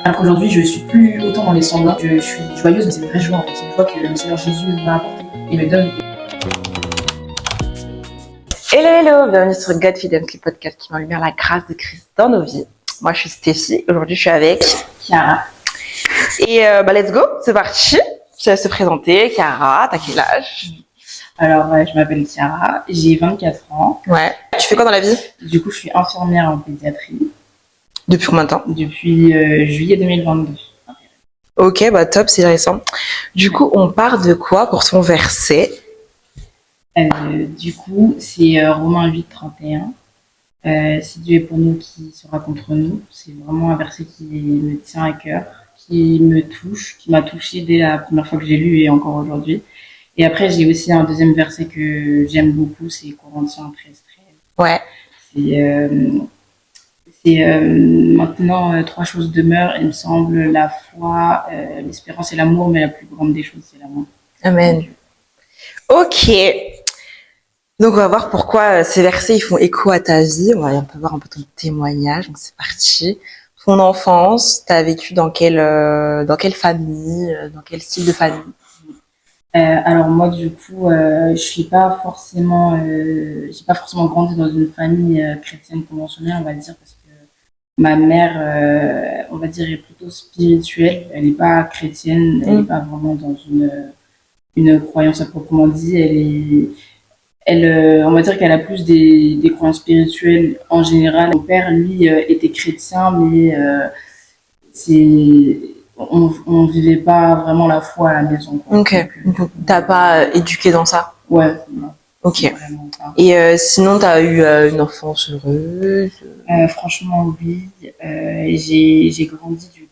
Alors qu'aujourd'hui, je suis plus autant dans les semblants. Je suis joyeuse, mais c'est une vraie joie en fait. C'est une joie que le Seigneur Jésus m'a apportée et me donne. Hello, bienvenue sur Godfidence, le podcast qui met en lumière la grâce de Christ dans nos vies. Moi, je suis Stéphie. Aujourd'hui, je suis avec Chiara. Et let's go, c'est parti. Je te laisse te présenter. Chiara, t'as quel âge? Alors, je m'appelle Chiara, j'ai 24 ans. Ouais. Tu fais quoi dans la vie? Du coup, je suis infirmière en pédiatrie. Depuis combien de temps? Depuis juillet 2022. Ok, bah top, c'est récent. Du coup, on part de quoi pour ton verset? Du coup, c'est Romains 8, 31. Si Dieu est pour nous, qui sera contre nous? C'est vraiment un verset qui me tient à cœur, qui me touche, qui m'a touchée dès la première fois que j'ai lu et encore aujourd'hui. Et après, j'ai aussi un deuxième verset que j'aime beaucoup, c'est Corinthiens 13, 13. Ouais. C'est maintenant trois choses demeurent, il me semble, la foi, l'espérance et l'amour, mais la plus grande des choses, c'est l'amour. Amen. Ok. Donc, on va voir pourquoi ces versets ils font écho à ta vie. On peut voir un peu ton témoignage. Donc, c'est parti. Ton enfance, t'as vécu dans quelle famille, dans quel style de famille? Alors moi, du coup, je suis pas forcément, j'ai pas forcément grandi dans une famille chrétienne conventionnelle, on va dire, parce que ma mère, on va dire, est plutôt spirituelle. Elle n'est pas chrétienne, elle n'est pas vraiment dans une croyance à proprement dit. On va dire qu'elle a plus des croyances spirituelles en général. Mon père, lui, était chrétien, mais on vivait pas vraiment la foi à la maison, quoi. Ok. Donc, t'as pas éduqué dans ça? Ouais. Non, ok. Vraiment pas. Et sinon, t'as eu une enfance heureuse? Franchement, oui. J'ai grandi du coup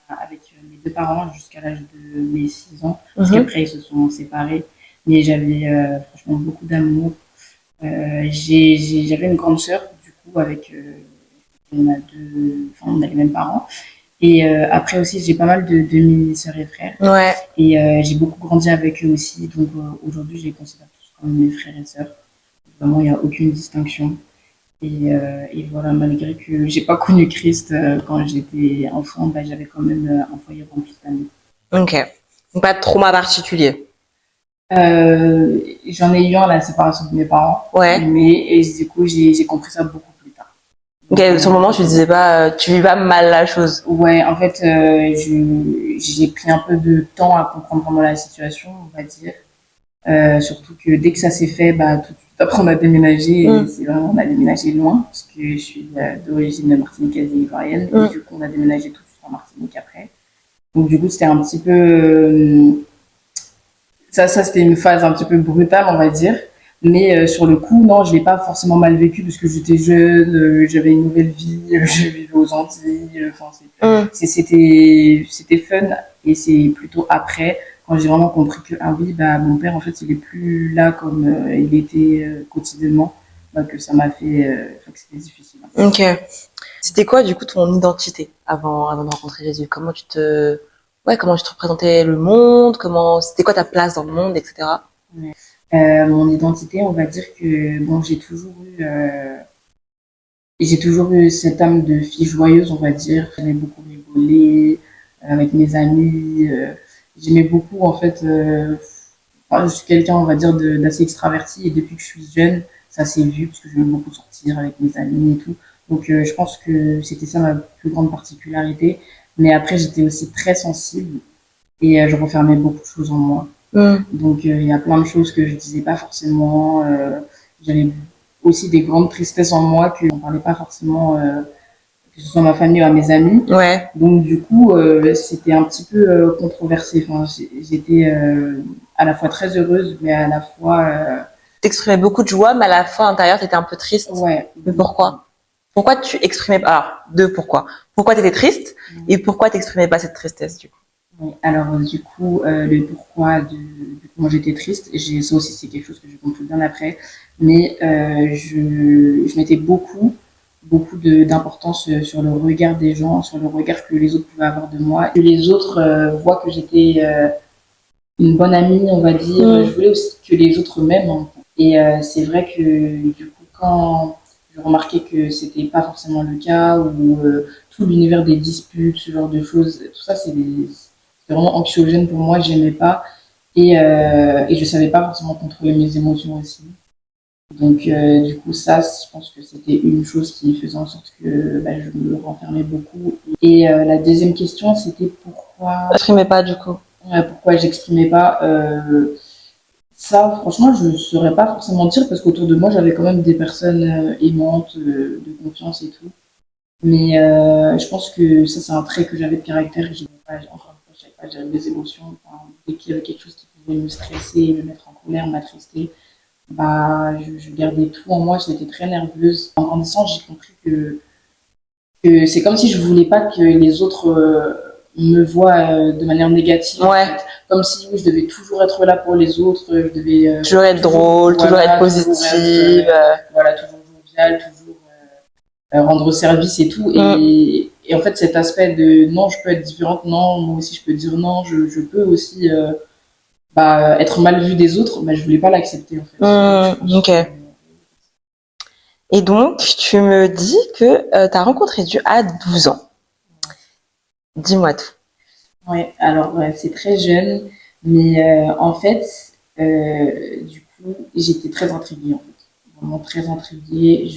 avec mes deux parents jusqu'à l'âge de mes 6 ans. Parce qu'après, ils se sont séparés. Mais j'avais franchement beaucoup d'amour. J'avais une grande sœur, du coup, avec on a on a les mêmes parents. Et après aussi, j'ai pas mal de demi-sœurs et frères. Ouais. Et j'ai beaucoup grandi avec eux aussi. Donc aujourd'hui, je les considère tous comme mes frères et sœurs. Vraiment, il n'y a aucune distinction. Et voilà, malgré que j'ai pas connu Christ quand j'étais enfant, bah, j'avais quand même un foyer rempli d'amis. Ok. Donc, pas de trauma particulier? J'en ai eu un à la séparation de mes parents. Ouais. Mais du coup, j'ai compris ça beaucoup plus tard. Ok, sur le moment, tu disais pas, tu vis pas mal la chose. Ouais, en fait, j'ai pris un peu de temps à comprendre vraiment la situation, on va dire. Surtout que dès que ça s'est fait, bah, tout de suite après, on a déménagé. Et c'est vraiment, on a déménagé loin, parce que je suis d'origine martiniquaise et ivoirienne. Et du coup, on a déménagé tout de suite en Martinique après. Donc, du coup, c'était un petit peu... ça, c'était une phase un petit peu brutale, on va dire. Mais sur le coup, non, je l'ai pas forcément mal vécu parce que j'étais jeune, j'avais une nouvelle vie, je vivais aux Antilles. C'était fun. Et c'est plutôt après, quand j'ai vraiment compris que oui, bah mon père en fait, il est plus là comme il était quotidiennement, bah, que ça m'a fait, que c'était difficile. Ok. C'était quoi du coup ton identité avant de rencontrer Jésus? Comment tu te représentais le monde? C'était quoi ta place dans le monde, etc. Ouais. Mon identité, on va dire que bon, j'ai toujours eu cette âme de fille joyeuse, on va dire. J'aimais beaucoup rigoler avec mes amis. J'aimais beaucoup, en fait. Je suis quelqu'un, on va dire, d'assez extraverti. Et depuis que je suis jeune, ça s'est vu, parce que j'aimais beaucoup sortir avec mes amis et tout. Donc, je pense que c'était ça ma plus grande particularité. Mais après, j'étais aussi très sensible. Et je renfermais beaucoup de choses en moi. Donc il y a plein de choses que je disais pas forcément. J'avais aussi des grandes tristesses en moi que je ne parlais pas forcément, que ce soit à ma famille ou à mes amis. Ouais. Donc du coup, c'était un petit peu controversé. Enfin, j'étais à la fois très heureuse, mais à la fois... T'exprimais beaucoup de joie, mais à la fin, à l'intérieur, t'étais un peu triste. Ouais. Mais pourquoi? Pourquoi tu exprimais... Alors, pourquoi? Pourquoi t'étais triste et pourquoi t'exprimais pas cette tristesse, du coup? Alors, du coup, le pourquoi moi j'étais triste, ça aussi c'est quelque chose que j'ai compris bien après, mais je mettais beaucoup d'importance sur le regard des gens, sur le regard que les autres pouvaient avoir de moi, que les autres voient que j'étais une bonne amie, on va dire. Je voulais aussi que les autres m'aiment. Et c'est vrai que du coup, quand je remarquais que c'était pas forcément le cas, ou tout l'univers des disputes, ce genre de choses, tout ça, c'est vraiment anxiogène pour moi, j'aimais pas. Et je savais pas forcément contrôler mes émotions aussi. Donc, du coup, ça, je pense que c'était une chose qui faisait en sorte que je me renfermais beaucoup. Et la deuxième question, c'était T'exprimais pas du coup. pourquoi j'exprimais pas. Ça, franchement, je ne saurais pas forcément dire parce qu'autour de moi, j'avais quand même des personnes aimantes, de confiance et tout. Mais je pense que ça, c'est un trait que j'avais de caractère et je n'avais pas, encore une fois, je savais pas gérer mes émotions. Enfin, dès qu'il y avait quelque chose qui pouvait me stresser, me mettre en colère, m'attrister, je gardais tout en moi, j'étais très nerveuse. En grandissant, j'ai compris que c'est comme si je voulais pas que les autres me voient de manière négative. Ouais. En fait. Comme si je devais toujours être là pour les autres, je devais toujours être drôle, toujours être positive. Voilà, toujours joviale, toujours rendre service et tout. Et en fait, cet aspect de non, je peux être différente, non, moi aussi je peux dire non, je peux aussi être mal vue des autres, je voulais pas l'accepter en fait. Ok. Et donc, tu me dis que tu as rencontré Dieu à 12 ans. Dis-moi tout. Ouais, alors c'est très jeune, mais en fait, du coup, j'étais très intriguée en fait. Vraiment très intriguée.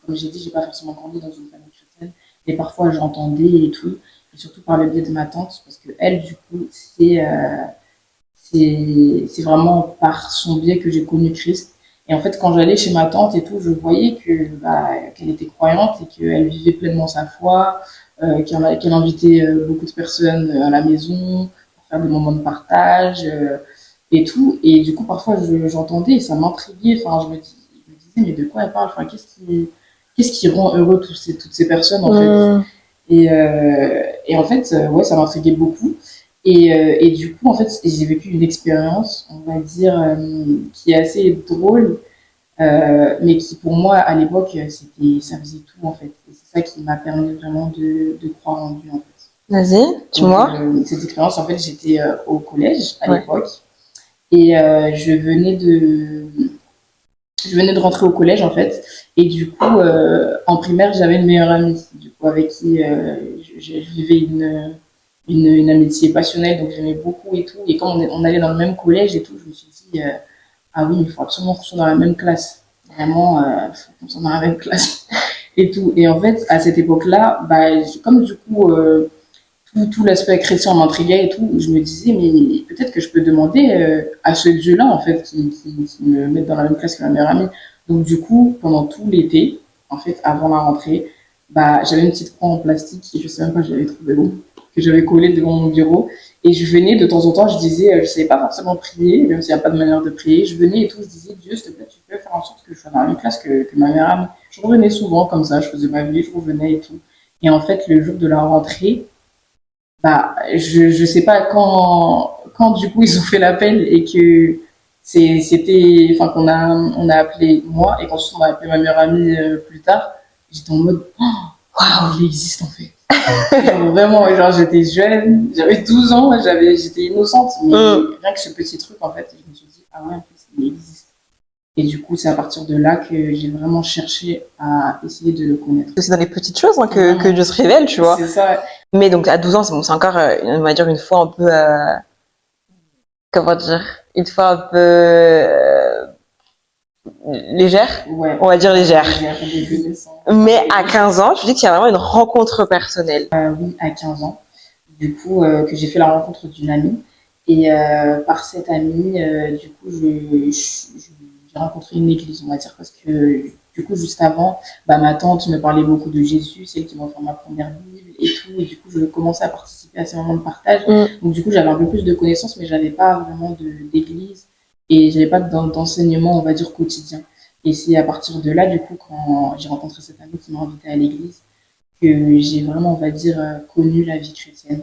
Comme j'ai dit, j'ai pas forcément grandi dans une famille chrétienne, et parfois j'entendais et tout, et surtout par le biais de ma tante, parce que elle, du coup, c'est vraiment par son biais que j'ai connu Christ. Et en fait, quand j'allais chez ma tante et tout, je voyais qu'elle était croyante et qu'elle vivait pleinement sa foi, qu'elle invitait beaucoup de personnes à la maison pour faire des moments de partage et tout. Et du coup, parfois, j'entendais et ça m'intriguait. Enfin, je me disais, mais de quoi elle parle? Enfin, qu'est-ce qui rend heureux toutes ces personnes en fait? Et en fait, ouais, ça m'intriguait beaucoup. Et du coup, en fait, j'ai vécu une expérience, on va dire, qui est assez drôle, mais qui pour moi, à l'époque, ça faisait tout, en fait. Et c'est ça qui m'a permis vraiment de croire en Dieu, en fait. Vas-y, dis-moi. Cette expérience, en fait, j'étais au collège à l'époque, et je venais de rentrer au collège, en fait. Et du coup, en primaire, j'avais une meilleure amie, du coup, avec qui je vivais une amitié passionnelle, donc j'aimais beaucoup et tout. Et quand on allait dans le même collège et tout, je me suis dit, ah oui, il faut absolument qu'on soit dans la même classe. Vraiment, il faut qu'on soit dans la même classe et tout. Et en fait, à cette époque-là, comme du coup, tout l'aspect chrétien m'intriguait et tout, je me disais, mais peut-être que je peux demander à ce Dieu-là, en fait, qui me mette dans la même classe que ma meilleure amie. Donc, du coup, pendant tout l'été, en fait, avant la rentrée, j'avais une petite croix en plastique, je sais même pas, je l'avais trouvée où, que j'avais collée devant mon bureau. Et je venais de temps en temps, je disais, je savais pas forcément prier, même s'il n'y a pas de manière de prier. Je venais et tout, je disais, Dieu, s'il te plaît, tu peux faire en sorte que je sois dans la même classe que ma meilleure amie. Je revenais souvent comme ça, je faisais ma vie, je revenais et tout. Et en fait, le jour de la rentrée, je sais pas quand du coup ils ont fait l'appel et que enfin on a appelé moi et qu'ensuite on a appelé ma meilleure amie plus tard, j'étais en mode waouh, il existe en fait. Genre, vraiment, genre j'étais jeune, j'avais 12 ans, j'étais innocente, mais rien que ce petit truc en fait, je me suis dit ah ouais, en fait, il existe. Et du coup, c'est à partir de là que j'ai vraiment cherché à essayer de le connaître. C'est dans les petites choses que Dieu se révèle, tu vois. C'est ça. Mais donc, à 12 ans, c'est encore, on va dire, une fois un peu, comment dire, une fois un peu légère. Ouais. On va dire légère. Mais Ouais. à 15 ans, tu dis qu'il y a vraiment une rencontre personnelle. Oui, à 15 ans. Du coup, que j'ai fait la rencontre d'une amie. Et par cette amie, du coup, j'ai rencontré une église, on va dire, parce que du coup, juste avant, ma tante me parlait beaucoup de Jésus, c'est elle qui m'a offert ma première Bible et tout. Et du coup, je commençais à participer à ces moments de partage. Donc, du coup, j'avais un peu plus de connaissances, mais j'avais pas vraiment d'église et j'avais pas d'enseignement, on va dire, quotidien. Et c'est à partir de là, du coup, quand j'ai rencontré cette amie qui m'a invitée à l'église, que j'ai vraiment, on va dire, connu la vie chrétienne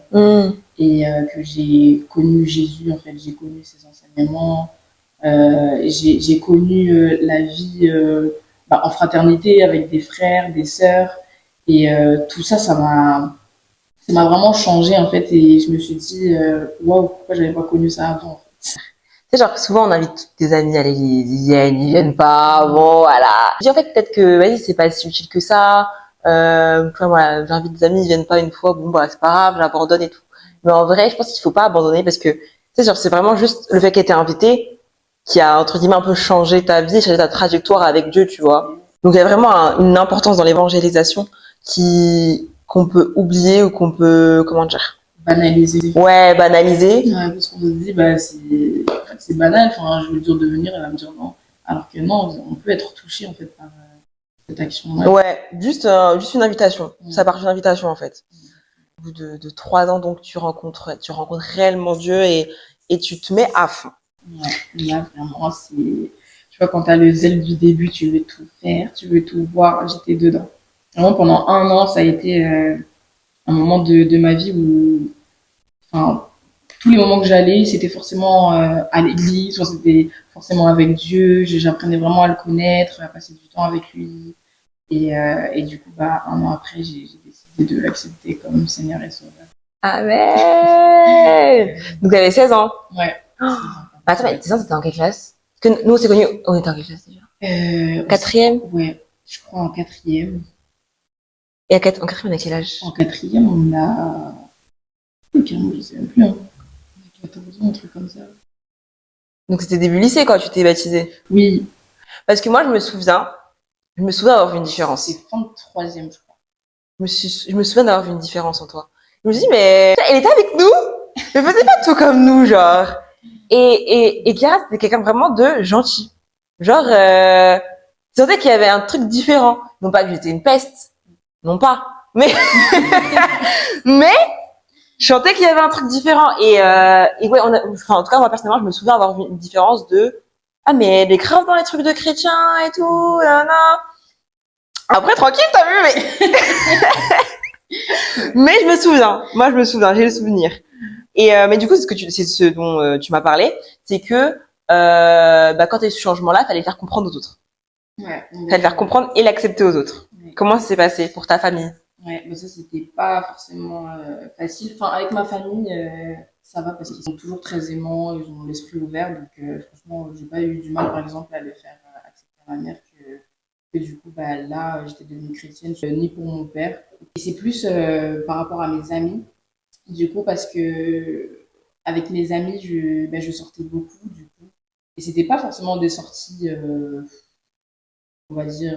et que j'ai connu Jésus, en fait, j'ai connu ses enseignements, j'ai connu la vie en fraternité avec des frères, des sœurs, et tout ça, ça m'a vraiment changé, en fait, et je me suis dit, waouh, pourquoi j'avais pas connu ça avant, en fait. Tu sais, genre, souvent, on invite toutes tes amis à l'église, ils viennent pas, bon, voilà. Je dis, en fait, peut-être que, vas-y, c'est pas si utile que ça. Tu vois, moi, j'invite des amis, ils viennent pas une fois, bon, bah, c'est pas grave, j'abandonne et tout. Mais en vrai, je pense qu'il faut pas abandonner parce que, tu sais, genre, c'est vraiment juste le fait qu'elle t'ait invité qui a, entre guillemets, un peu changé ta vie, changé ta trajectoire avec Dieu, tu vois. Donc, il y a vraiment une importance dans l'évangélisation qu'on peut oublier ou qu'on peut, comment dire? Banaliser. Ouais, banaliser. Ouais, parce qu'on se dit, bah, c'est banal, enfin, je veux dire de venir, elle va me dire non. Alors que non, on peut être touché, en fait, par cette action-là. Ouais, juste une invitation. Ça part d'une invitation, en fait. Au bout de 3 ans, donc, tu rencontres réellement Dieu et tu te mets à fond. Ouais, là, vraiment, tu vois, quand t'as le zèle du début, tu veux tout faire, tu veux tout voir, j'étais dedans. Vraiment, pendant 1 an, ça a été un moment de ma vie où, enfin, tous les moments que j'allais, c'était forcément à l'église, soit c'était forcément avec Dieu, j'apprenais vraiment à le connaître, à passer du temps avec lui. Et du coup, bah, 1 an après, j'ai décidé de l'accepter comme Seigneur et Sauveur. Amen. Donc, t'avais 16 ans. Ouais. Attends, mais 16 ans, t'étais en quelle classe? Parce que nous, on s'est connus, on était en quelle classe déjà? 4e? Ouais, je crois en 4e. Et en 4e, on a quel âge? En 4e, on a... Carrément, je sais même plus. Hein. On a 14 ans, un truc comme ça. Donc, c'était début lycée, quand tu t'es baptisé? Oui. Parce que moi, je me souviens d'avoir vu une différence. C'est fin de 3e, je crois. Je me souviens d'avoir vu une différence en toi. Je me suis dit, mais elle était avec nous, mais faisait pas tout comme nous, genre. Et Chiara, c'était quelqu'un vraiment de gentil. Genre, tu sentais qu'il y avait un truc différent. Non pas que j'étais une peste, non pas. Mais, mais, je sentais qu'il y avait un truc différent. Et ouais, enfin, en tout cas, moi, personnellement, je me souviens avoir vu une différence de, ah, mais elle est grave dans les trucs de chrétiens et tout, nanana. Après, tranquille, t'as vu, mais... mais je me souviens, j'ai le souvenir. Et mais du coup, c'est ce dont tu m'as parlé, c'est que bah, quand tu as eu ce changement-là, fallait faire comprendre aux autres. Ouais. Fallait faire comprendre et l'accepter aux autres. Ouais. Comment ça s'est passé pour ta famille? Ouais, mais ça, c'était pas forcément facile. Enfin, avec ma famille, ça va parce qu'ils sont toujours très aimants, ils ont l'esprit ouvert. Donc, franchement, j'ai pas eu du mal, par exemple, à le faire accepter à ma mère que du coup, bah, là, j'étais devenue chrétienne, ni pour mon père. Et c'est plus par rapport à mes amis. Du coup, parce que avec mes amis, je sortais beaucoup, du coup. Et c'était pas forcément des sorties, on va dire,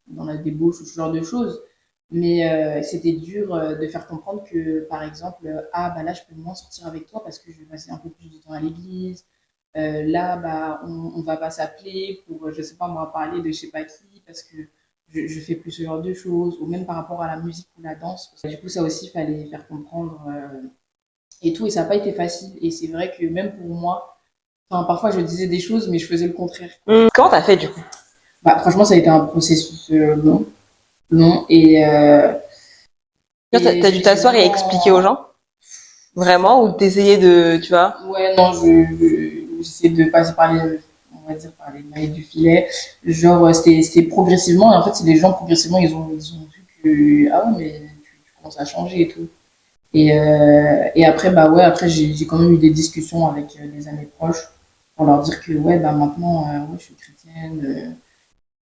dans la débauche ou ce genre de choses. Mais c'était dur de faire comprendre que, par exemple, ah, bah là, je peux moins sortir avec toi parce que je vais passer un peu plus de temps à l'église. Là, bah, on va pas s'appeler pour, je sais pas, moi, parler de je sais pas qui parce que je fais plus ce genre de choses. Ou même par rapport à la musique ou la danse. Parce que, du coup, ça aussi, il fallait faire comprendre et tout. Et ça n'a pas été facile. Et c'est vrai que même pour moi, enfin, parfois, je disais des choses, mais je faisais le contraire. Comment t'as fait, du coup? Bah, franchement, ça a été un processus long. Non, T'as dû t'asseoir et expliquer aux gens? Vraiment? Ou t'essayais de, tu vois? Ouais, non, j'essaie de passer par on va dire, par les mailles du filet. Genre, c'était progressivement, et en fait, c'est les gens, progressivement, ils ont vu que, ah ouais, mais tu commences à changer et tout. Et après, bah ouais, après, j'ai quand même eu des discussions avec des amis proches pour leur dire que, ouais, bah maintenant, ouais, je suis chrétienne.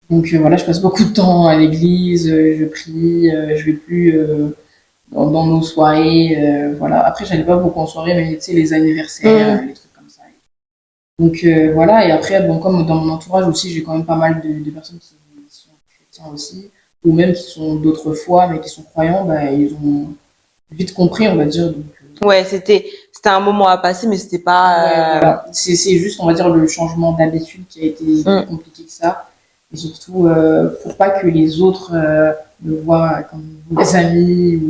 Donc voilà, je passe beaucoup de temps à l'église, je prie, je vais plus dans nos soirées. Voilà. Après, j'allais pas beaucoup en soirée, mais tu sais, les anniversaires, les trucs comme ça. Donc voilà, et après, bon, comme dans mon entourage aussi, j'ai quand même pas mal de personnes qui sont chrétiens aussi, ou même qui sont d'autres foi, mais qui sont croyants, bah, ils ont vite compris, on va dire. Donc, ouais, c'était un moment à passer, mais c'était pas. Ouais, voilà. C'est juste, on va dire, le changement d'habitude qui a été plus compliqué que ça. Et surtout, pour pas que les autres me voient comme des amis, ou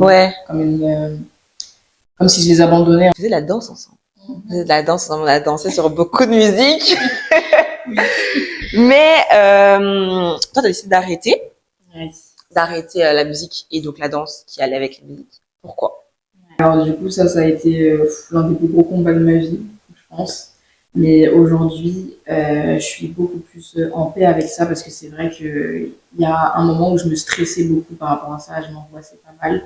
comme si je les abandonnais. On faisait la danse ensemble. On faisait de la danse ensemble, on a dansé sur beaucoup de musique. Mais toi, t'as décidé d'arrêter. Ouais. D'arrêter la musique et donc la danse qui allait avec la musique. Pourquoi? Alors du coup, ça a été l'un des plus gros combats de ma vie, je pense. Mais aujourd'hui, je suis beaucoup plus en paix avec ça parce que c'est vrai qu'il y a un moment où je me stressais beaucoup par rapport à ça, je m'angoissais pas mal.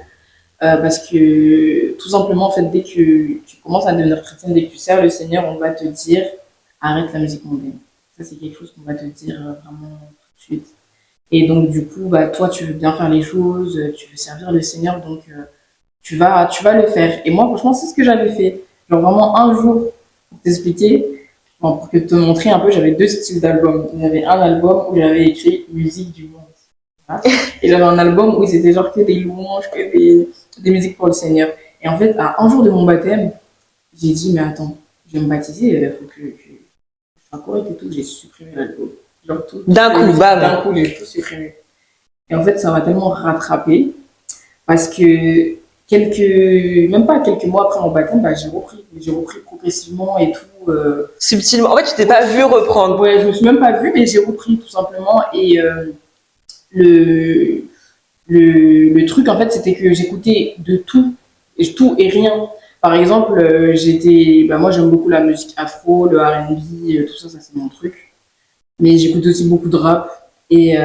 Parce que tout simplement, en fait, dès que tu commences à devenir chrétienne, dès que tu sers le Seigneur, on va te dire arrête la musique mondaine. Ça, c'est quelque chose qu'on va te dire vraiment tout de suite. Et donc, du coup, bah, toi, tu veux bien faire les choses, tu veux servir le Seigneur, donc tu vas le faire. Et moi, franchement, c'est ce que j'avais fait. Genre, vraiment, un jour, pour t'expliquer, bon, pour te montrer un peu, j'avais deux styles d'albums. J'avais un album où j'avais écrit musique du monde. Voilà. Et j'avais un album où c'était genre que des louanges, que des musiques pour le Seigneur. Et en fait, à un jour de mon baptême, j'ai dit, mais attends, je vais me baptiser, il faut que je sois correct et tout. J'ai supprimé l'album. Genre, D'un coup, bam. d'un coup, j'ai tout supprimé. Et en fait, ça m'a tellement rattrapé parce que même pas quelques mois après mon baptême, bah, j'ai repris progressivement et tout. Subtilement. En fait, tu t'es pas vu reprendre. Ouais, je me suis même pas vue, mais j'ai repris tout simplement. Et le, le truc, en fait, c'était que j'écoutais de tout et rien. Par exemple, moi, j'aime beaucoup la musique afro, le R&B, tout ça, ça c'est mon truc. Mais j'écoute aussi beaucoup de rap. Et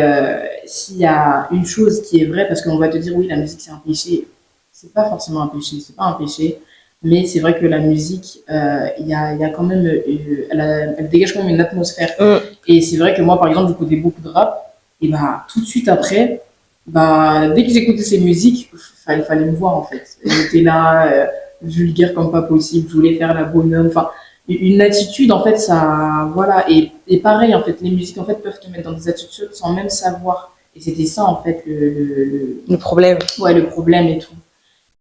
s'il y a une chose qui est vraie, parce qu'on va te dire, oui, la musique c'est un péché, c'est pas forcément un péché, c'est pas un péché, mais c'est vrai que la musique, il y a quand même, elle dégage quand même une atmosphère. Et c'est vrai que moi, par exemple, j'écoutais beaucoup de rap, et bah, tout de suite après, bah, dès que j'écoutais ces musiques, fallait me voir en fait. J'étais là, vulgaire comme pas possible, je voulais faire la bonhomme, enfin, une attitude en fait ça voilà et pareil en fait les musiques en fait peuvent te mettre dans des attitudes sans même savoir et c'était ça en fait Le problème. ouais le problème et tout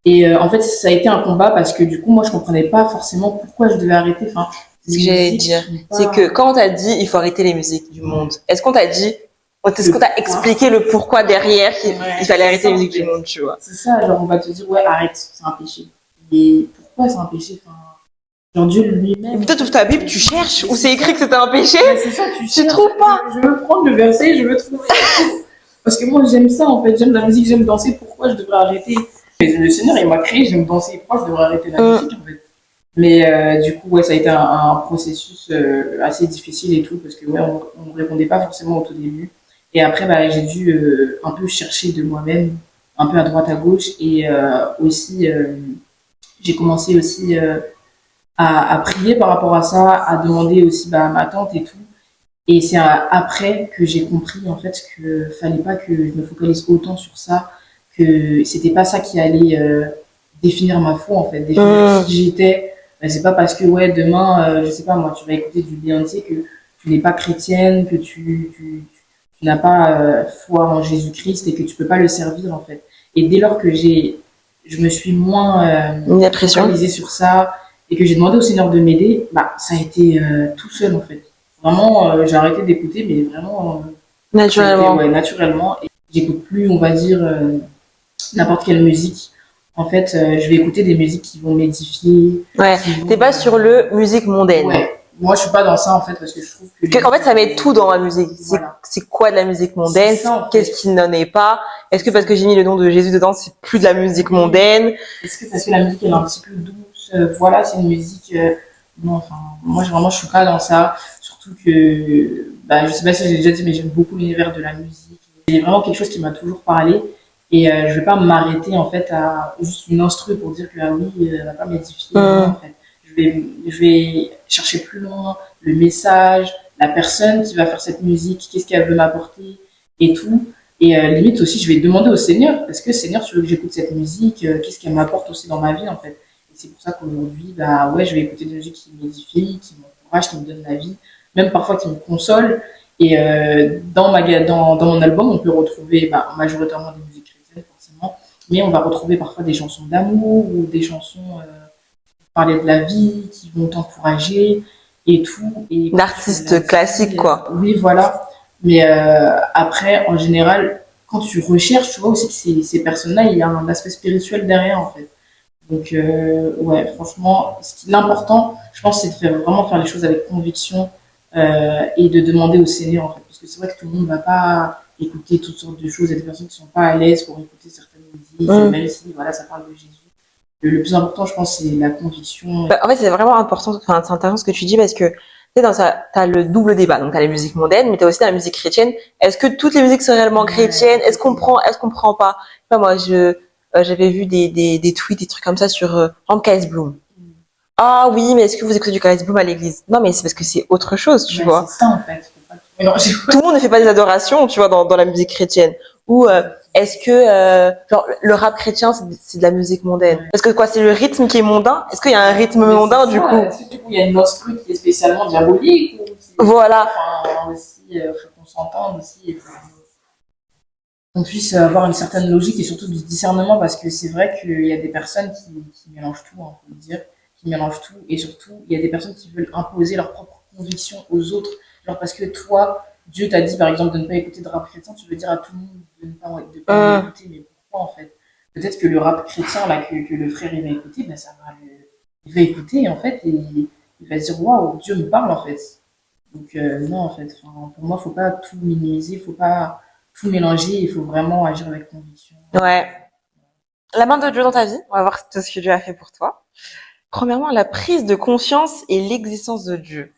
et en fait ça a été un combat parce que du coup moi je comprenais pas forcément pourquoi je devais arrêter enfin Ce que j'allais dire, c'est que quand on t'a dit il faut arrêter les musiques du monde, est-ce qu'on t'a dit, est-ce qu'on t'a expliqué le pourquoi derrière il fallait arrêter les musiques du monde, tu vois? C'est ça, genre on va te dire ouais arrête, c'est un péché. Mais pourquoi c'est un péché enfin, genre Dieu lui-même. Et peut-être ouvres ta Bible, tu cherches où c'est écrit que c'était un péché. C'est ça, tu trouves pas. Je veux prendre le verset, je veux trouver. Parce que moi j'aime ça en fait, j'aime la musique, j'aime danser, pourquoi je devrais arrêter? Le Seigneur il m'a créé, j'aime danser, pourquoi je devrais arrêter la musique en fait? Mais du coup ouais ça a été un processus assez difficile et tout, parce que ouais on me répondait pas forcément au tout début. Et après bah, j'ai dû un peu chercher de moi-même, un peu à droite à gauche, et aussi j'ai commencé aussi à prier par rapport à ça, à demander aussi bah, à ma tante et tout. Et c'est après que j'ai compris en fait que fallait pas que je me focalise autant sur ça, que c'était pas ça qui allait définir ma foi en fait, définir qui j'étais. C'est pas parce que ouais demain, je sais pas moi, tu vas écouter du Beyoncé que tu n'es pas chrétienne, que tu n'as pas foi en Jésus-Christ et que tu peux pas le servir en fait. Et dès lors que je me suis moins focalisée sur ça et que j'ai demandé au Seigneur de m'aider, bah ça a été tout seul en fait. Vraiment, j'ai arrêté d'écouter, mais vraiment Naturellement. ouais, naturellement. Et j'écoute plus, on va dire, n'importe quelle musique. En fait, je vais écouter des musiques qui vont m'édifier. Ouais. T'es pas sur le musique mondaine. Ouais. Moi, je suis pas dans ça en fait parce que je trouve que. En fait, ça met tout dans la musique. Voilà. C'est quoi de la musique mondaine? Ça, en fait. Qu'est-ce qui n'en est pas? Est-ce que parce que j'ai mis le nom de Jésus dedans, c'est plus de la musique mondaine? Est-ce que parce que la musique elle est un petit peu douce? Voilà, c'est une musique. Non, enfin, moi, vraiment, je suis pas dans ça. Surtout que, bah, je sais pas si j'ai déjà dit, mais j'aime beaucoup l'univers de la musique. C'est vraiment quelque chose qui m'a toujours parlé. Et je vais pas m'arrêter en fait à juste une instru pour dire que ah oui, elle va pas m'édifier. Non, en fait. Je vais chercher plus loin le message, la personne qui va faire cette musique, qu'est-ce qu'elle veut m'apporter et tout. Et limite aussi, je vais demander au Seigneur, est-ce que Seigneur, tu veux que j'écoute cette musique? Qu'est-ce qu'elle m'apporte aussi dans ma vie en fait? Et c'est pour ça qu'aujourd'hui, bah ouais, je vais écouter des musiques qui m'édifient, qui m'encouragent, qui me donnent la vie, même parfois qui me consolent. Et dans mon album, on peut retrouver bah, majoritairement des musiques chrétiennes forcément, mais on va retrouver parfois des chansons d'amour ou des chansons qui parlent de la vie, qui vont t'encourager et tout. Et L'artiste classique, quoi. Oui, voilà. Mais après, en général, quand tu recherches, tu vois aussi que ces personnes-là, il y a un aspect spirituel derrière, en fait. Donc, ouais, franchement, l'important, je pense, c'est de vraiment faire les choses avec conviction et de demander au Seigneur, en fait. Parce que c'est vrai que tout le monde ne va pas écouter toutes sortes de choses. Il y a des personnes qui ne sont pas à l'aise pour écouter certaines musiques, même si, voilà, ça parle de Jésus. Le plus important, je pense, c'est la conviction. En fait, c'est vraiment important, enfin, c'est intéressant ce que tu dis parce que, tu sais, dans ça, t'as le double débat. Donc, t'as les musiques mondaines, mais t'as aussi la musique chrétienne. Est-ce que toutes les musiques sont réellement chrétiennes? Est-ce qu'on prend pas? Enfin, moi, j'avais vu des tweets, des trucs comme ça sur, KS Bloom. ah oui, mais est-ce que vous écoutez du Carlos Bloom à l'église? Non, mais c'est parce que c'est autre chose, tu vois. C'est ça, en fait. Faut pas tout mélanger. Tout le monde ne fait pas des adorations, tu vois, dans la musique chrétienne. Ou est-ce que genre le rap chrétien c'est de la musique mondaine? Ouais. Parce que quoi, c'est le rythme qui est mondain? Est-ce qu'il y a un rythme mondain du coup? Est-ce que du coup, il y a une instru qui est spécialement diabolique ou Voilà. enfin, aussi, faut qu'on s'entende aussi et qu'on puisse avoir une certaine logique et surtout du discernement parce que c'est vrai qu'il y a des personnes qui mélangent tout, hein, faut le dire, qui mélangent tout et surtout il y a des personnes qui veulent imposer leurs propres convictions aux autres, genre parce que toi, Dieu t'a dit par exemple de ne pas écouter de rap chrétien, tu veux dire à tout le monde de pas l'écouter, mais pourquoi en fait? Peut-être que le rap chrétien là que le frère il va écouter, ben ça va il va écouter en fait et il va se dire waouh, Dieu me parle en fait. Donc non en fait, enfin, pour moi faut pas tout minimiser, faut pas tout mélanger, il faut vraiment agir avec conviction. Ouais. La main de Dieu dans ta vie, on va voir tout ce que Dieu a fait pour toi. Premièrement, la prise de conscience et l'existence de Dieu.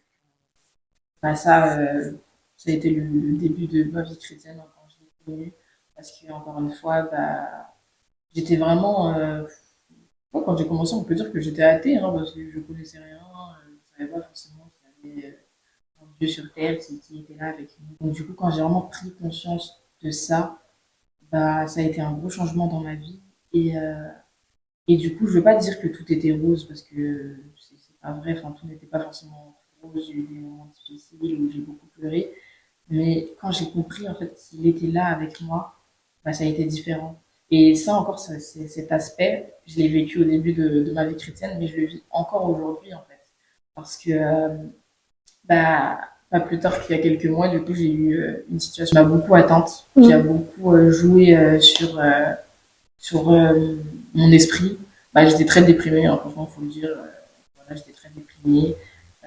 Bah, ça a été le début de ma vie chrétienne hein, quand je l'ai connue. Parce que, encore une fois, bah, j'étais vraiment. Moi, quand j'ai commencé, on peut dire que j'étais athée, hein, parce que je connaissais rien, je ne savais pas forcément qu'il y avait un Dieu sur terre qui était là avec nous. Donc, du coup, quand j'ai vraiment pris conscience de ça, bah, ça a été un gros changement dans ma vie. Et du coup, je ne veux pas dire que tout était rose, parce que c'est pas vrai, enfin, tout n'était pas forcément rose. J'ai eu des moments difficiles où j'ai beaucoup pleuré. Mais quand j'ai compris en fait qu'il était là avec moi, bah, ça a été différent. Et ça encore, cet aspect, je l'ai vécu au début de ma vie chrétienne, mais je le vis encore aujourd'hui en fait. Parce que bah, pas plus tard qu'il y a quelques mois, du coup, j'ai eu une situation qui m'a beaucoup atteinte, qui a beaucoup joué sur mon esprit. Bah, j'étais très déprimée, hein, franchement, faut le dire. Voilà, j'étais très déprimée.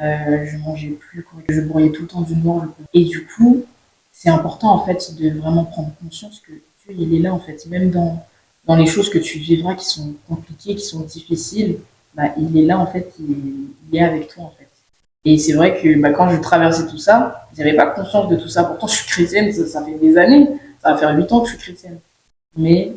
Je mangeais plus, je broyais tout le temps du noir. Et du coup, c'est important en fait de vraiment prendre conscience que Dieu, il est là en fait. Même dans les choses que tu vivras qui sont compliquées, qui sont difficiles, bah, il est là en fait, il est avec toi en fait. Et c'est vrai que bah, quand je traversais tout ça, j'avais pas conscience de tout ça. Pourtant, je suis chrétienne, ça fait des années. Ça va faire 8 ans que je suis chrétienne. Mais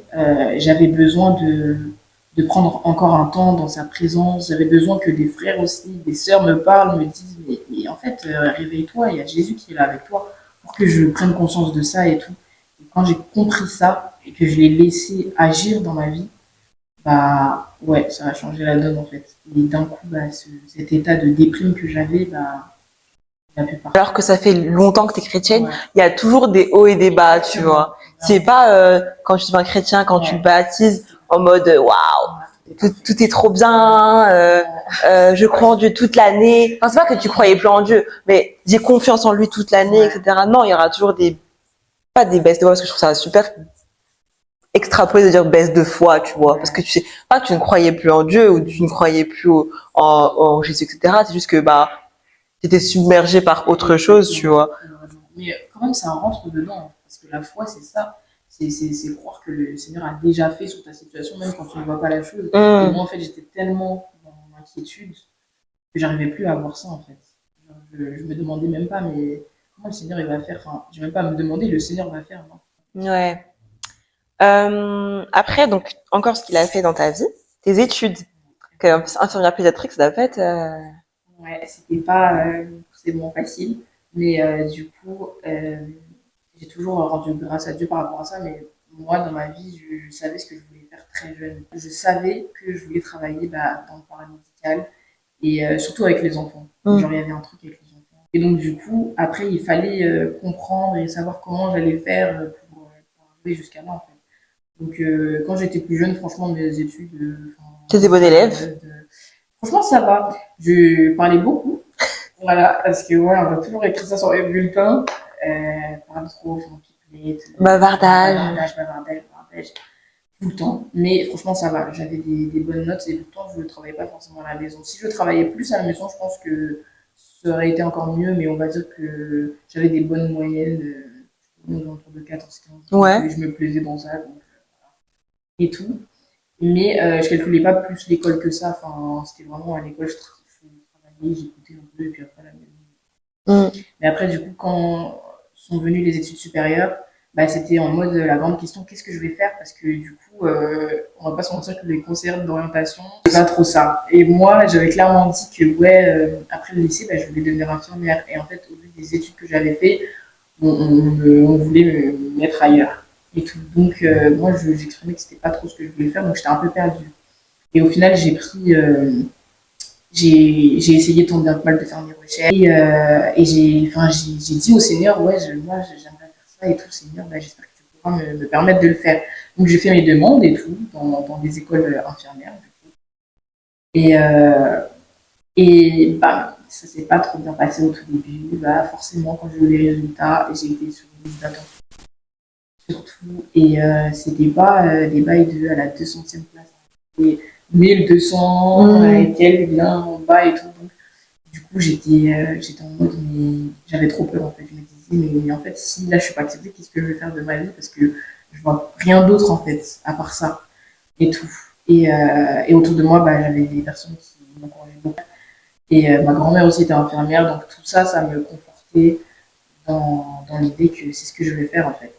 j'avais besoin de prendre encore un temps dans sa présence. J'avais besoin que des frères aussi, des sœurs me parlent, me disent mais en fait, réveille-toi, il y a Jésus qui est là avec toi pour que je prenne conscience de ça et tout. Et quand j'ai compris ça et que je l'ai laissé agir dans ma vie, bah ouais, ça a changé la donne en fait. Et d'un coup, bah, cet état de déprime que j'avais, bah, il a pu partir. Alors que ça fait longtemps que t'es chrétienne, Ouais. il y a toujours des hauts et des bas, tu vois. C'est pas quand tu deviens chrétien, quand tu Ouais. te baptises, en mode waouh, tout est trop bien, je crois en Dieu toute l'année. Enfin, c'est pas que tu croyais plus en Dieu, mais j'ai confiance en lui toute l'année, Ouais. etc. Non, il y aura toujours pas des baisses de foi, parce que je trouve ça super extrapolé de dire baisse de foi, tu vois. Parce que tu sais pas que tu ne croyais plus en Dieu ou tu ne croyais plus en Jésus, etc. C'est juste que, bah, t'étais submergé par autre chose, tu vois. Mais quand même, ça rentre dedans. Parce que la foi, c'est ça. C'est croire que le Seigneur a déjà fait sur ta situation, même quand tu ne vois pas la chose. Et moi, en fait, j'étais tellement dans mon inquiétude que j'arrivais plus à voir ça, en fait. Genre, je me demandais même pas, mais comment le Seigneur il va faire? Enfin, je même pas à me demander, le Seigneur va faire, non? Ouais. Après, donc, encore ce qu'il a fait dans ta vie, tes études. Que, infirmière pédiatrique, ça doit pas être... Ouais, c'était pas forcément facile. Mais du coup, j'ai toujours rendu grâce à Dieu par rapport à ça. Mais moi, dans ma vie, je savais ce que je voulais faire très jeune. Je savais que je voulais travailler bah, dans le paramédical et surtout avec les enfants. Genre, il y avait un truc avec les enfants. Et donc, du coup, après, il fallait comprendre et savoir comment j'allais faire pour arriver jusqu'à là, en fait. Donc, quand j'étais plus jeune, franchement, mes études, T'es bon élève? franchement, ça va. Je parlais beaucoup. Voilà, parce que ouais, on a toujours écrit ça sur les bulletins. Pas trop, enfin, pipelette, bavardage, tout le temps. Mais franchement, ça va. J'avais des bonnes notes et pourtant, je ne travaillais pas forcément à la maison. Si je travaillais plus à la maison, je pense que ça aurait été encore mieux, mais on va dire que j'avais des bonnes moyennes, autour de 14-15. Ouais. Et je me plaisais dans ça, donc, et tout. Mais je calculais pas plus l'école que ça. Enfin, c'était vraiment à l'école, je travaillais, j'écoutais un peu, et puis après la maison. Mais après, du coup, quand sont venues les études supérieures, bah, c'était en mode la grande question, qu'est-ce que je vais faire? Parce que du coup, on va pas se mentir que les conseillères d'orientation, c'est pas trop ça. Et moi, j'avais clairement dit que ouais, après le lycée, bah, je voulais devenir infirmière. Et en fait, au vu des études que j'avais fait, on voulait me mettre ailleurs et tout. Donc moi, j'exprimais que c'était pas trop ce que je voulais faire, donc j'étais un peu perdue. Et au final, j'ai essayé tant bien que mal de faire mes recherches et j'ai dit au Seigneur, ouais, j'aimerais faire ça et tout, Seigneur, bah, j'espère que tu pourras me permettre de le faire. Donc j'ai fait mes demandes et tout dans des écoles infirmières. Et, euh, et bah, ça s'est pas trop bien passé au tout début. Bah, forcément, quand j'ai eu les résultats, j'ai été sur une liste d'attente surtout. Et c'était pas des bails à la 200e place. Et 1200 et quelques bien en bas et tout. Donc, du coup, j'étais en mode, mais j'avais trop peur en fait. Je me disais, mais en fait, si là je suis pas acceptée, qu'est-ce que je vais faire de ma vie? Parce que je vois rien d'autre en fait, à part ça et tout. Et autour de moi, bah, j'avais des personnes qui m'encourageaient beaucoup. Et ma grand-mère aussi était infirmière, donc tout ça, ça me confortait dans l'idée que c'est ce que je vais faire en fait.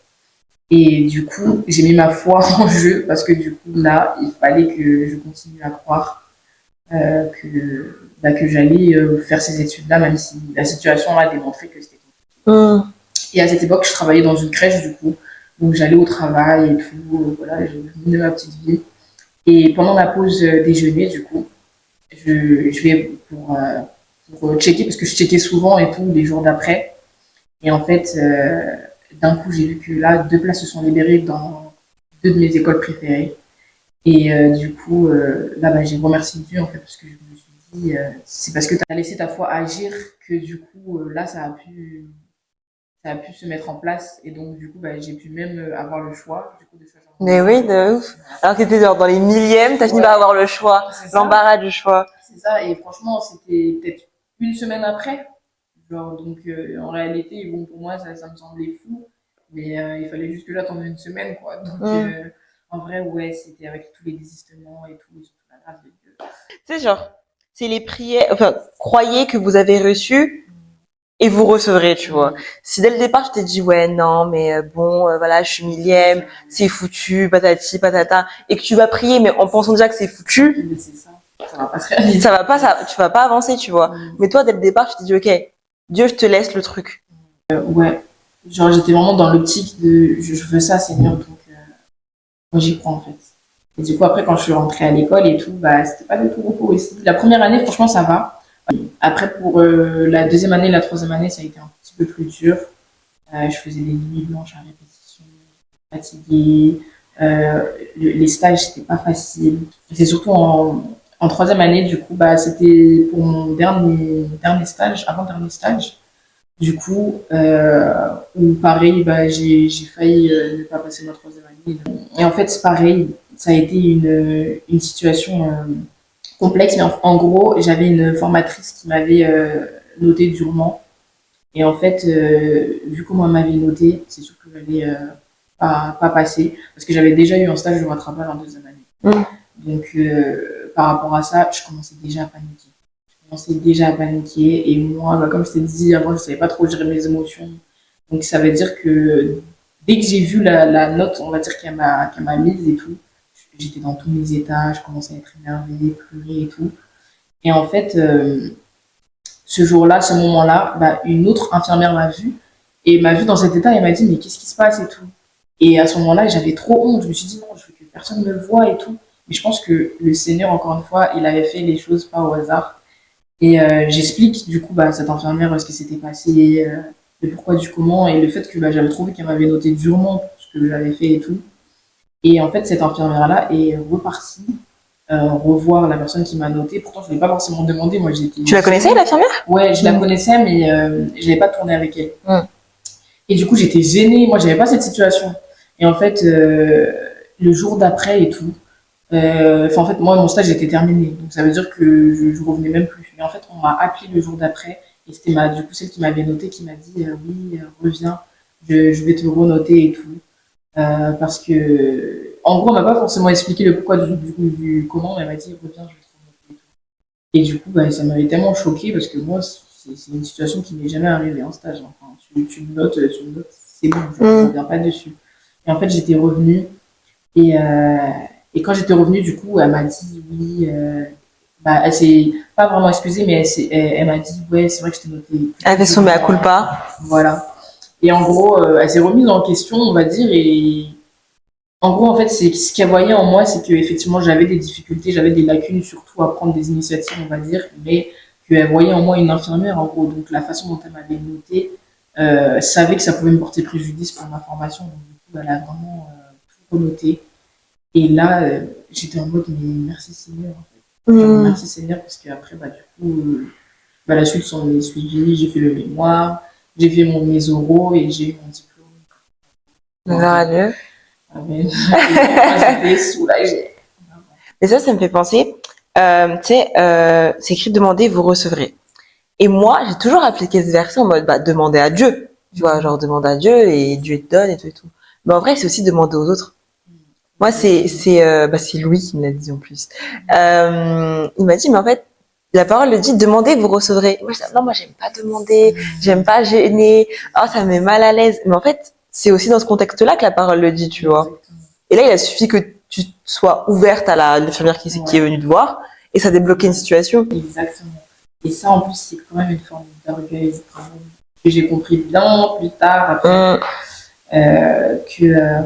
Et du coup, j'ai mis ma foi en jeu parce que du coup, là, il fallait que je continue à croire que j'allais faire ces études-là, même si la situation a démontré que c'était compliqué. Et à cette époque, je travaillais dans une crèche, du coup. Donc, j'allais au travail et tout. Voilà, je menais ma petite vie. Et pendant ma pause déjeuner, du coup, je vais pour checker, parce que je checkais souvent et tout, les jours d'après. Et en fait, d'un coup, j'ai vu que là, 2 places se sont libérées dans 2 de mes écoles préférées. Et du coup, là, bah, j'ai remercié Dieu, en fait, parce que je me suis dit, c'est parce que tu as laissé ta foi agir que du coup, là, ça a pu se mettre en place. Et donc, du coup, bah, j'ai pu même avoir le choix, du coup, de choisir. Mais oui, de ouf. Alors que t'étais dans les millièmes, t'as fini Ouais. par avoir le choix, l'embarras du choix. C'est ça, et franchement, c'était peut-être une semaine après. Genre, donc, en réalité, bon, pour moi, ça me semblait fou, mais il fallait juste que j'attende une semaine, quoi. Donc, en vrai, ouais, c'était avec tous les désistements et tout, et surtout la grâce de Dieu. Tu sais, genre, c'est les prières, enfin, croyez que vous avez reçu et vous recevrez, tu vois. Si dès le départ, je t'ai dit, ouais, non, mais bon, voilà, je suis millième, c'est foutu, patati, patata, et que tu vas prier, mais en pensant déjà que c'est foutu, Mais c'est ça. Ça va pas se réaliser. tu vas pas avancer, tu vois. Mais toi, dès le départ, je t'ai dit, ok, Dieu, je te laisse le truc. Ouais. Genre, j'étais vraiment dans l'optique de je veux ça, Seigneur, donc moi j'y crois en fait. Et du coup, après, quand je suis rentrée à l'école et tout, bah, c'était pas du tout repos aussi. La première année, franchement, ça va. Après, pour la deuxième année, la troisième année, ça a été un petit peu plus dur. Je faisais des nuits blanches à répétition, fatiguée. Les stages, c'était pas facile. Et c'est surtout en troisième année, du coup, bah, c'était pour mon dernier stage, avant-dernier stage. Du coup, où pareil, bah, j'ai failli ne pas passer ma troisième année. Et en fait, c'est pareil, ça a été une situation complexe, mais en gros, j'avais une formatrice qui m'avait noté durement. Et en fait, vu comment elle m'avait noté, c'est sûr que j'allais pas passer, parce que j'avais déjà eu un stage de rattrapage en deuxième année. Donc, par rapport à ça, je commençais déjà à paniquer. Et moi, bah, comme je t'ai dit avant, je savais pas trop gérer mes émotions. Donc, ça veut dire que dès que j'ai vu la note, on va dire qu'elle m'a mise et tout, j'étais dans tous mes états, je commençais à être énervée, pleurer et tout. Et en fait, ce jour-là, ce moment-là, bah, une autre infirmière m'a vue et m'a vue dans cet état et m'a dit mais qu'est-ce qui se passe et tout. Et à ce moment-là, j'avais trop honte. Je me suis dit non, je veux que personne me voie et tout. Mais je pense que le Seigneur, encore une fois, il avait fait les choses pas au hasard. Et j'explique du coup bah, à cette infirmière ce qui s'était passé, le pourquoi du comment et le fait que bah, j'avais trouvé qu'elle m'avait noté durement pour ce que j'avais fait et tout. Et en fait, cette infirmière-là est repartie revoir la personne qui m'a noté. Pourtant, je ne l'ai pas forcément demandé. Moi, j'étais. Tu la connaissais, l'infirmière? Ouais, je la connaissais, mais je n'avais pas tourné avec elle. Et du coup, j'étais gênée. Moi, j'avais pas cette situation. Et en fait, le jour d'après et tout, en fait, moi, mon stage était terminé. Donc, ça veut dire que je revenais même plus. Mais en fait, on m'a appelé le jour d'après. Et c'était du coup celle qui m'avait noté qui m'a dit oui, reviens, je vais te renoter et tout. Parce que, en gros, on m'a pas forcément expliqué le pourquoi du comment, mais elle m'a dit reviens, je vais te renoter et tout. Et du coup, bah, ça m'avait tellement choqué parce que moi, c'est une situation qui m'est jamais arrivée en stage. Enfin, tu me notes, c'est bon, je ne reviens pas dessus. Et en fait, j'étais revenue. Et, quand j'étais revenue, du coup, elle m'a dit oui. Elle s'est pas vraiment excusée, mais elle m'a dit ouais, c'est vrai que je t'ai noté. Elle fait son mea culpa. Voilà. Et en gros, elle s'est remise en question, on va dire. Et en gros, en fait, c'est ce qu'elle voyait en moi, c'est que effectivement, j'avais des difficultés, j'avais des lacunes, surtout à prendre des initiatives, on va dire, mais qu'elle voyait en moi une infirmière, en gros. Donc, la façon dont elle m'avait noté, savait que ça pouvait me porter préjudice pour ma formation. Donc, du coup, elle a vraiment tout renoté. Et là, j'étais en mode, mais merci Seigneur, en fait. Merci Seigneur, parce qu'après, du coup, la suite s'en est suivie. J'ai fait le mémoire, j'ai fait mes oraux et j'ai eu mon diplôme. Gloire à Dieu. Amen. J'étais soulagée. Et ça me fait penser, tu sais, c'est écrit demander, vous recevrez. Et moi, j'ai toujours appliqué ce verset en mode, demander à Dieu. Tu vois, genre, demande à Dieu et Dieu te donne et tout et tout. Mais en vrai, c'est aussi demander aux autres. Moi, c'est Louis qui me l'a dit en plus. Il m'a dit, mais en fait, la parole le dit, demandez, vous recevrez. Moi, je dis, non, moi, j'aime pas demander, j'aime pas gêner, ça me met mal à l'aise. Mais en fait, c'est aussi dans ce contexte-là que la parole le dit, tu vois. Et là, il a suffi que tu sois ouverte à l'infirmière qui est venue te voir, et ça débloquait une situation. Exactement. Et ça, en plus, c'est quand même une forme d'orgueil, que j'ai compris bien plus tard, après, que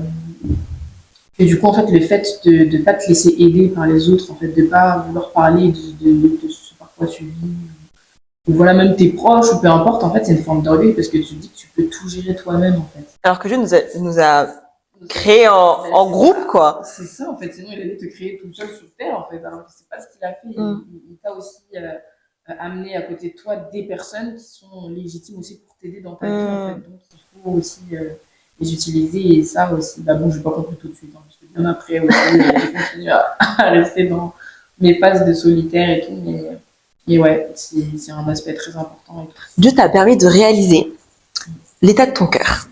du coup, en fait, le fait de ne pas te laisser aider par les autres, en fait, de ne pas vouloir parler de ce par quoi tu vis, ou voilà, même tes proches, ou peu importe, en fait, c'est une forme d'orgueil parce que tu te dis que tu peux tout gérer toi-même, en fait. Alors que Dieu nous a créés en groupe, quoi. C'est ça, en fait, sinon il allait te créer tout seul sur Terre, en fait, alors que c'est pas ce qu'il a fait. Il t'a aussi amené à côté de toi des personnes qui sont légitimes aussi pour t'aider dans ta vie, en fait. Donc, il faut aussi les utiliser, et ça aussi, bon, je n'ai pas compris tout de suite, parce que bien après aussi, j'ai continué à rester dans mes phases de solitaire et tout, mais ouais, c'est un aspect très important. Et tout. Dieu t'a permis de réaliser l'état de ton cœur.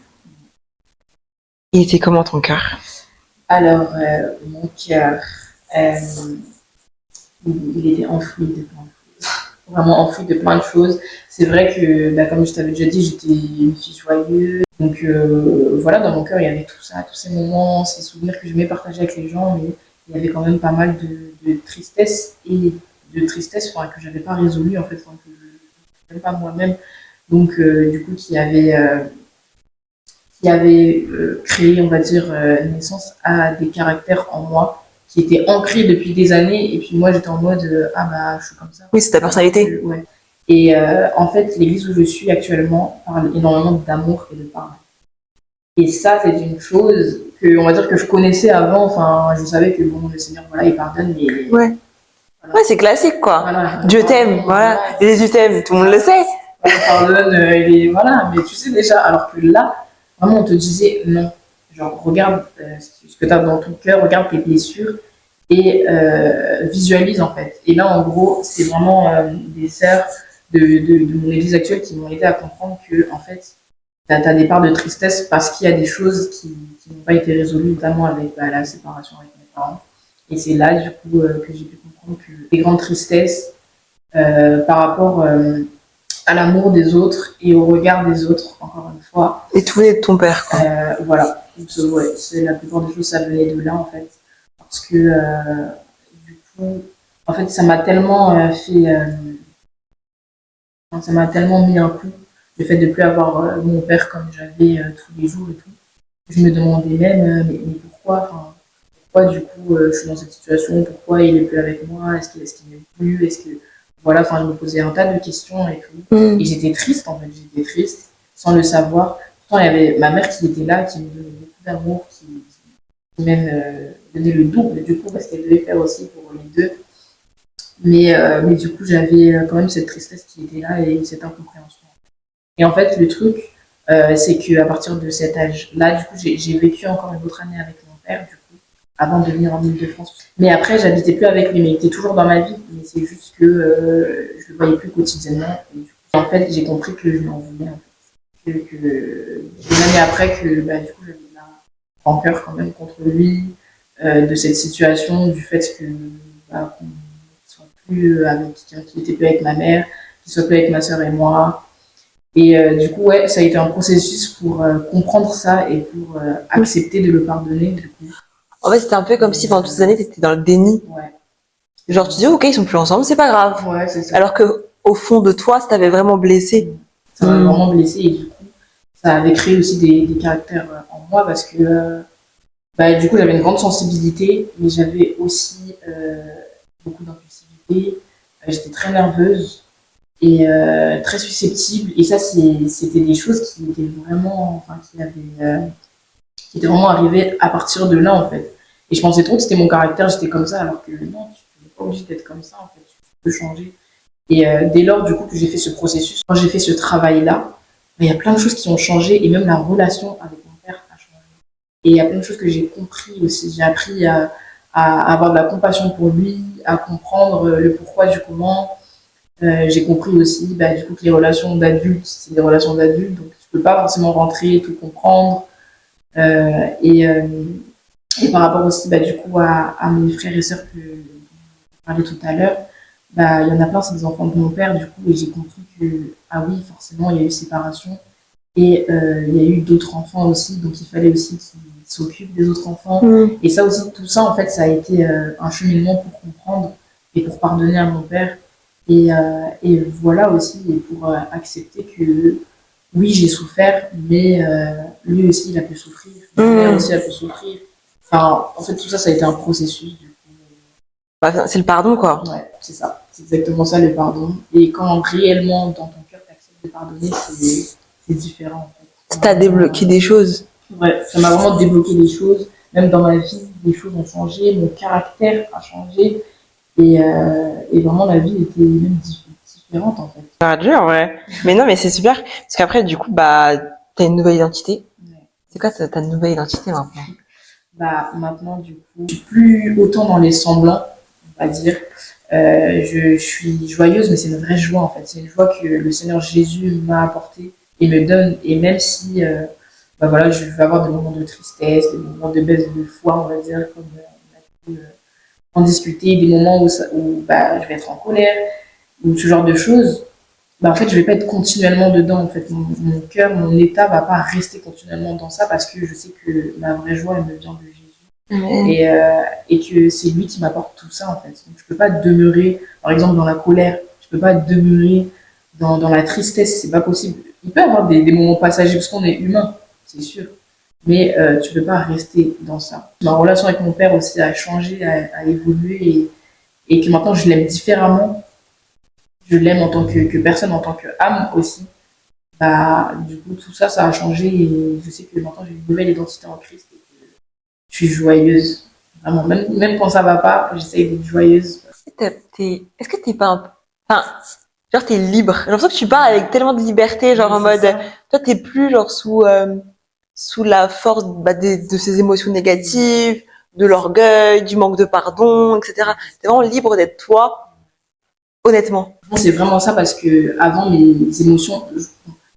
Il était comment ton cœur? Alors, mon cœur, il était enfoui de plein de choses. Vraiment enfoui de plein de choses. C'est vrai que, comme je t'avais déjà dit, j'étais une fille joyeuse. Donc voilà, dans mon cœur, il y avait tout ça, tous ces moments, ces souvenirs que j'aimais partager avec les gens, mais il y avait quand même pas mal de tristesse et de tristesse que j'avais pas résolu en fait, que je ne pas moi-même. Donc du coup, qui avait créé, on va dire, naissance à des caractères en moi qui étaient ancrés depuis des années. Et puis moi, j'étais en mode, je suis comme ça. Oui, c'est ta personnalité. Ouais. Et en fait, l'église où je suis actuellement parle énormément d'amour et de pardon. Et ça, c'est une chose que, on va dire, que je connaissais avant. Enfin, je savais que bon, le Seigneur, voilà, il pardonne, mais ouais. Voilà. Ouais, c'est classique, quoi. Voilà. Dieu t'aime, voilà. Jésus t'aime, tout le monde le sait. Il pardonne, voilà. Mais tu sais déjà, alors que là, vraiment, on te disait non. Genre, regarde ce que tu as dans ton cœur, regarde tes blessures et visualise, en fait. Et là, en gros, c'est vraiment des sœurs de mon église actuelle qui m'ont aidé à comprendre que, en fait, tu as des parts de tristesse parce qu'il y a des choses qui n'ont pas été résolues, notamment avec la séparation avec mes parents. Et c'est là, du coup, que j'ai pu comprendre que des grandes tristesses par rapport à l'amour des autres et au regard des autres, encore une fois. Et tout venait de ton père, quoi. Voilà. Donc, ouais, c'est la plupart des choses, ça venait de là, en fait. Parce que, du coup, en fait, ça m'a tellement ça m'a tellement mis un coup, le fait de ne plus avoir mon père comme j'avais tous les jours et tout. Je me demandais même, mais pourquoi, pourquoi du coup je suis dans cette situation, pourquoi il n'est plus avec moi, est-ce qu'il m'aime plus, est-ce que voilà, je me posais un tas de questions et tout. Et j'étais triste, en fait, j'étais triste sans le savoir. Pourtant, il y avait ma mère qui était là, qui me donnait beaucoup d'amour, qui même donnait le double du coup parce qu'elle devait faire aussi pour les deux. Mais du coup, j'avais quand même cette tristesse qui était là et cette incompréhension. Et en fait, le truc, c'est qu'à partir de cet âge-là, du coup, j'ai vécu encore une autre année avec mon père, du coup, avant de venir en Ile-de-France. Mais après, j'habitais plus avec lui, mais il était toujours dans ma vie. Mais c'est juste que je le voyais plus quotidiennement. Et du coup, en fait, j'ai compris que je m'en voulais. En fait. Que des années après, que du coup, j'avais de la rancœur quand même contre lui, de cette situation, du fait que qu'on soit plus avec quelqu'un qui n'était plus avec ma mère, qui soit plus avec ma soeur et moi. Et du coup, ouais, ça a été un processus pour comprendre ça et pour accepter de le pardonner, du coup. En fait, c'était un peu comme si pendant toutes ces années, t'étais dans le déni. Ouais. Genre, tu dis, ok, ils sont plus ensemble, c'est pas grave. Ouais, c'est ça. Alors que, au fond de toi, ça t'avait vraiment blessé. Ça m'a vraiment blessée et du coup, ça avait créé aussi des caractères en moi parce que du coup, j'avais une grande sensibilité, mais j'avais aussi beaucoup d'impulsivité. J'étais très nerveuse et très susceptible. Et ça, c'était des choses qui étaient vraiment, enfin, qui étaient vraiment arrivées à partir de là, en fait. Et je pensais trop que c'était mon caractère, j'étais comme ça, alors que non, tu n'es pas obligé d'être comme ça, en fait. Tu peux changer. Et dès lors, du coup, que j'ai fait ce processus, quand j'ai fait ce travail-là, il y a plein de choses qui ont changé et même la relation avec mon père a changé. Et il y a plein de choses que j'ai compris aussi. J'ai appris à avoir de la compassion pour lui, à comprendre le pourquoi du comment. J'ai compris aussi du coup, que les relations d'adultes, c'est des relations d'adultes, donc tu peux pas forcément rentrer et tout comprendre. Euh, et, euh, et par rapport aussi du coup à mes frères et sœurs que je parlais tout à l'heure, il y en a plein, c'est des enfants de mon père, du coup, et j'ai compris que, ah oui, forcément, il y a eu séparation. Et il y a eu d'autres enfants aussi, donc il fallait aussi qu'ils s'occupent des autres enfants. Et ça aussi, tout ça, en fait, ça a été un cheminement pour comprendre et pour pardonner à mon père. Et voilà aussi, et pour accepter que, oui, j'ai souffert, mais lui aussi, il a pu souffrir. Ma mère aussi a pu souffrir. Enfin, en fait, tout ça, ça a été un processus, du coup. Bah, c'est le pardon, quoi. Ouais, c'est ça. C'est exactement ça, le pardon. Et quand réellement, dans ton cœur, tu acceptes de pardonner, c'est différent, en fait. Ça t'a débloqué des choses. Ouais, ça m'a vraiment débloqué des choses. Même dans ma vie, des choses ont changé, mon caractère a changé. Et vraiment, la vie était même différente, en fait. Ah, dur, ouais. Mais non, mais c'est super. Parce qu'après, du coup, t'as une nouvelle identité. Ouais. C'est quoi ta nouvelle identité maintenant? Maintenant, du coup, je suis plus autant dans les semblants, on va dire. Je suis joyeuse, mais c'est une vraie joie, en fait. C'est une joie que le Seigneur Jésus m'a apportée et me donne. Et même si, voilà, je vais avoir des moments de tristesse, des moments de baisse de foi, on va dire, comme on a pu en discuter, des moments où je vais être en colère, ou ce genre de choses, en fait, je vais pas être continuellement dedans. En fait, mon cœur, mon état va pas rester continuellement dans ça parce que je sais que ma vraie joie, elle me vient de Jésus. Et que c'est lui qui m'apporte tout ça, en fait. Donc, je peux pas demeurer, par exemple, dans la colère. Je peux pas demeurer dans la tristesse. C'est pas possible. Il peut y avoir des moments passagers parce qu'on est humain, c'est sûr. Mais tu peux pas rester dans ça. Ma relation avec mon père aussi a changé, a évolué et que maintenant, je l'aime différemment. Je l'aime en tant que personne, en tant qu'âme aussi. Du coup, tout ça, ça a changé et je sais que maintenant j'ai une nouvelle identité en Christ et que je suis joyeuse. Vraiment, même quand ça va pas, j'essaye d'être joyeuse. Est-ce que t'es pas un peu... Enfin, genre t'es libre. J'ai l'impression que tu parles avec tellement de liberté, genre en mode... Ça. Toi, t'es plus genre sous la force de ces émotions négatives, de l'orgueil, du manque de pardon, etc. T'es vraiment libre d'être toi. Honnêtement. C'est vraiment ça parce que avant mes émotions,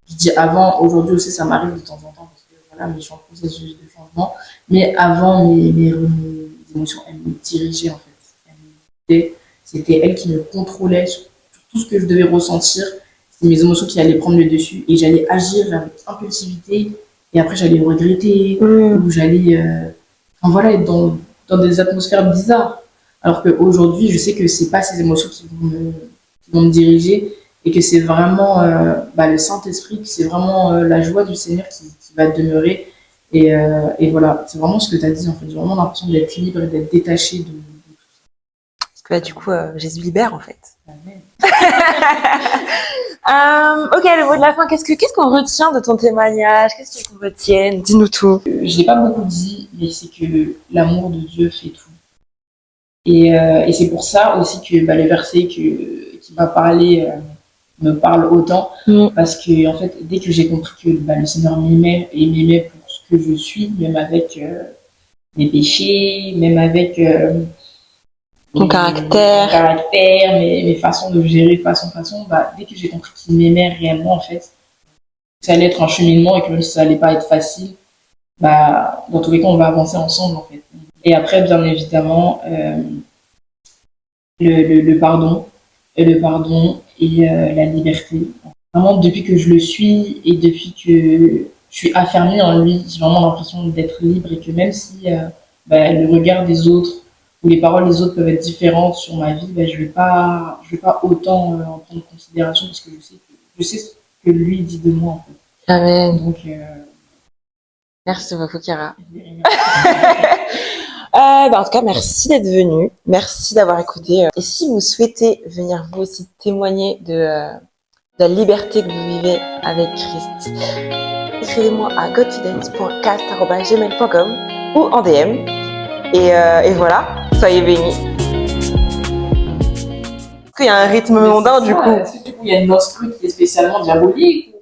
je dis avant, aujourd'hui aussi ça m'arrive de temps en temps parce que voilà, mais je suis en processus de changement. Mais avant mes émotions, elles me dirigeaient en fait. C'était elles qui me contrôlaient sur tout ce que je devais ressentir. C'était mes émotions qui allaient prendre le dessus et j'allais agir avec impulsivité et après j'allais regretter ou j'allais être dans des atmosphères bizarres. Alors qu'aujourd'hui, je sais que c'est pas ces émotions qui vont me diriger et que c'est vraiment le Saint-Esprit, que c'est vraiment la joie du Seigneur qui va demeurer. Et voilà, c'est vraiment ce que tu as dit en fait. J'ai vraiment l'impression d'être libre et d'être détaché de tout ça. Parce que du coup, Jésus libère en fait. Amen. Ok, le mot de la fin, qu'est-ce qu'on retient de ton témoignage? Qu'est-ce qu'on retient? Dis-nous tout. Je l'ai pas beaucoup dit, mais c'est que l'amour de Dieu fait tout. Et c'est pour ça aussi que les versets qui m'a parlé me parlent autant. Parce que, en fait, dès que j'ai compris que le Seigneur m'aimait et m'aimait pour ce que je suis, même avec mes péchés, même avec mon caractère, mes façons de gérer, façon, dès que j'ai compris qu'il m'aimait réellement, en fait, ça allait être un cheminement et que même si ça allait pas être facile, dans tous les cas, on va avancer ensemble, en fait. Et après, bien évidemment, le pardon et la liberté. vraiment, depuis que je le suis et depuis que je suis affermie en lui, j'ai vraiment l'impression d'être libre et que même si le regard des autres ou les paroles des autres peuvent être différentes sur ma vie, je vais pas autant en prendre en considération parce que je sais ce que lui dit de moi en fait. Amen. Donc, Merci beaucoup, Chiara. En tout cas, merci d'être venu. Merci d'avoir écouté. Et si vous souhaitez venir vous aussi témoigner de la liberté que vous vivez avec Christ, écrivez-moi à godfidence.cast@gmail.com ou en DM. Et voilà, soyez bénis. Est-ce qu'il y a un rythme mondain du coup? Est-ce que du coup il y a une instru qui est spécialement diabolique